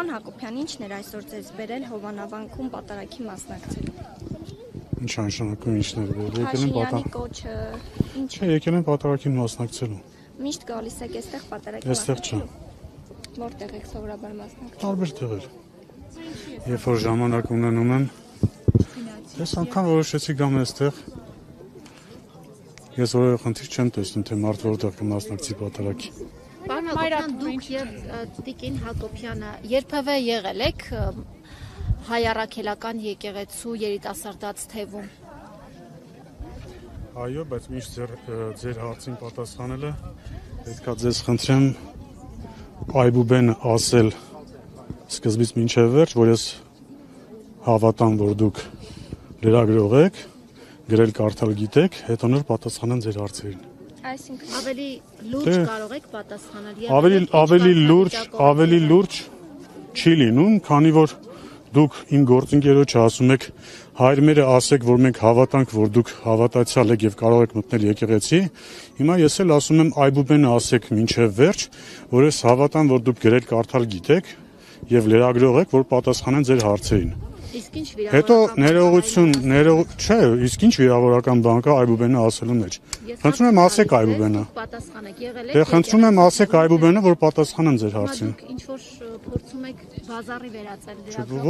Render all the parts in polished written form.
Պարոն Հակոբյան, ի՞նչն էր այսօր ձեզ բերել Հովանավանքում պատարագի մասնակցելու։ Ինչ նշանակում ինչն էր բերել։ Փաշինյանի կոչը ինչ է։ Եկել են պատարագին մասնակցելու։ Միշտ գալիս եք այստեղ պատարագի Այստեղ չէ։ Որտեղ եք սովորաբար մասնակցում։ Տարբեր տեղեր։ Երբ որ ժամանակ ունենում եմ, ես անգամ որոշեցի գամ այստեղ։ Ես որևէ խնդիր չեմ տեսնում, թե մարդ որտեղ կմասնակցի պատարագի։ Պարոն Հակոբյան, դուք եւ Տիկին Հակոբյանը երբևէ եղել եք հայ առաքելական եկեղեցու երիտասարդաց թևում։ Այո, բայց միշտ ձեր հարցին պատասխանելը պետքա ձեզ խնդրեմ այբուբեն ասել սկզբից մինչև վերջ, որ ես հավատամ, որ դուք լրագրող եք, գրել կարդալ գիտեք, հետո նոր պատասխանեմ ձեր հարցերին։ Այսինքն Ավելի լուրջ կարող եք պատասխանել։ Ավելի լուրջ չի լինում, քանի որ դուք իմ գործընկերոջը ասում եք հայրմերը ասեք, որ մենք հավատանք, որ դուք հավատացյալ եք եւ կարող եք մտնել եկեղեցի։ Հիմա ես էլ ասում եմ այբուբենը ասեք մինչև վերջ, որ ես հավատամ, որ դուք գրել կարդալ գիտեք եւ լրագրող եք, որ պատասխանեն ձեր հարցերին։ Իսկ ինչ Հետո չէ, իսկ ինչ վիրավորական բան կա այբուբենը ասելու մեջ։ Խնդրում եմ ասեք այբուբենը։ Պատասխանեք, եղել եք։ Դե խնդրում եմ ասեք այբուբենը, որ պատասխանեմ ձեր հարցին։ Դուք ինչ որ փորձում եք բազարի վերածել լրագրող։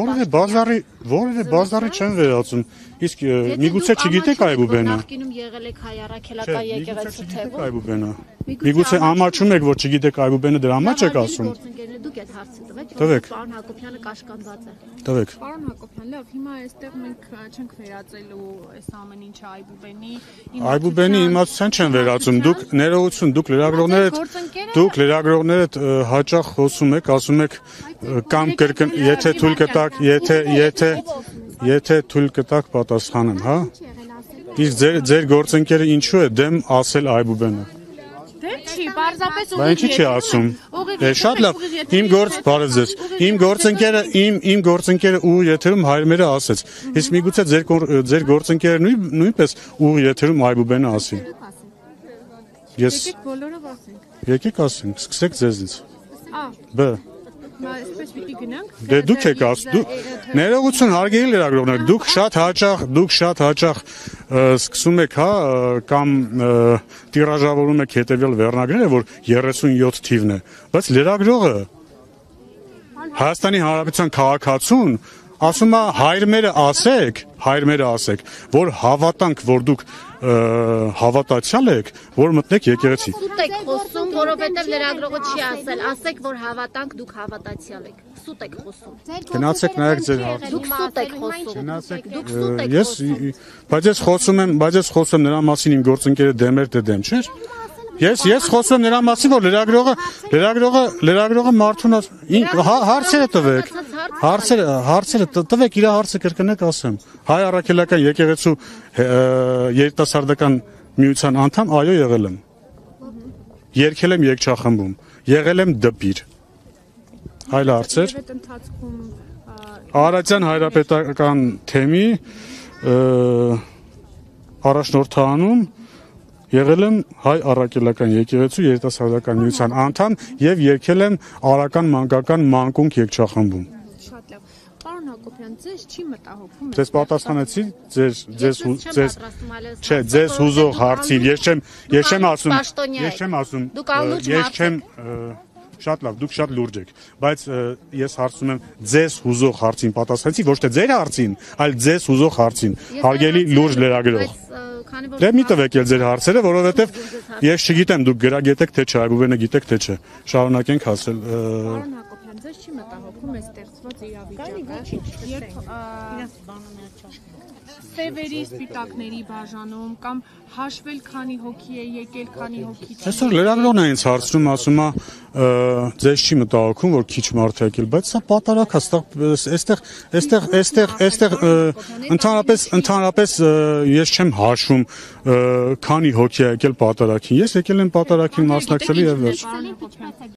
Որևէ բազարի չեմ վերածում։ Իսկ միգուցե չգիտեք այբուբենը։ Նախկինում եղել եք հայ առաքելական եկեղեցու թևում։ Այբուբենը։ Միգուցե ամաչում եք, որ չգիտեք այբուբենը, դրա համար չեք ասում։ Դուք այդ հարցը տվեք, Տվեք։ Պարոն Հակոբյանը կաշկանդված է։ Տվեք։ Պարոն Հակոբյան, լավ, հիմա այստեղ մենք չենք վերածելու այս ամեն ինչը այբուբենի։ Այբուբենի իմացության չեն վերածում։ Դուք ներողություն, դուք լրագրողներդ հաճախ խոսում եք, ասում եք կամ կրկն, եթե թույլ կտակ, եթե թույլ կտակ պատասխանեմ, հա։ Իսկ ձեր գործընկերը ինչու է դեմ ասել այբուբենը։ Դեմ չի, պարզապես Բա ինչի՞ չի ասում։ Շատ լավ։ Իմ գործընկերը ուղիղ եթերում հայրմերը ասեց։ Իսկ միգուցե ձեր գործընկերը նույնպես ուղիղ եթերում այբուբենը ասի։ Եկեք բոլորով ասենք։ Եկեք ասենք, սկսեք ձեզնից։ Բ. Այսպես պիտի գնանք։ Դե դուք եք ասում, ներողություն հարգելի լրագրողներ, դուք շատ հաճախ սկսում եք, հա, կամ տիրաժավորում եք հետևյալ վերնագրերը, որ 37 թիվն է, բայց լրագրողը Հայաստանի Հանրապետության քաղաքացուն ասում է հայրմերը ասեք, որ հավատանք, որ դուք հավատացյալ եք, որ մտնեք եկեղեցի։ Սուտ եք խոսում, որովհետև լրագրողը չի ասել, ասեք, որ հավատանք, դուք հավատացյալ եք։ Սուտ եք խոսում։ Գնացեք նայեք ձեր հարցը։ Դուք սուտ եք խոսում։ Դուք սուտ եք Ես բայց ես խոսում եմ նրա մասին իմ գործընկերը դեմ էր, դե դեմ չէր։ Ես խոսում եմ նրա մասին, որ լրագրողը մարդուն հարցերը տվեք։ Հարցերը տվեք, իր հարցը կրկնեք ասեմ։ Հայ առաքելական եկեղեցու երիտասարդական միության անդամ, այո, եղել եմ։ Երգել եմ երգչախմբում, եղել եմ դպիր։ Այլ հարցեր։ Արարատյան հայրապետական թեմի առաջնորդանում եղել եմ հայ առաքելական եկեղեցու երիտասարդական միության անդամ եւ երգել եմ արական մանկական մանկունք երգչախմբում։ Շատ լավ։ Պարոն Հակոբյան, ձեզ չի մտահոգում։ Ձեզ պատասխանեցի, ձեզ հուզող հարցին, ես չեմ ասում, շատ լավ, դուք շատ լուրջ եք, բայց ես հարցում եմ ձեզ հուզող հարցին պատասխանեցի, ոչ թե ձեր հարցին, այլ ձեզ հուզող հարցին, հարգելի լուրջ լրագրող։ Դե մի տվեք էլ ձեր հարցերը, որովհետև ես չգիտեմ դուք գրագետ եք թե չէ, այբուբենը գիտեք թե չէ։ Շարունակենք ասել։ Պարոն Հակոբյան, ձեզ չի մտահոգում այս ստեղծված իրավիճակը, երբ սևերի սպիտակների բաժանում կամ հաշվել քանի հոգի է եկել, քանի հոգի չէ։ Այսօր լրագրողն է ինձ հարցնում, ասում է ձեզ չի մտահոգում, որ քիչ մարդ է եկել, բայց սա պատարագ է, այստեղ ընդհանրապես ես չեմ հաշվում քանի հոգի է եկել պատարագին։ Ես եկել եմ պատարագին մասնակցելու եւ վերջ։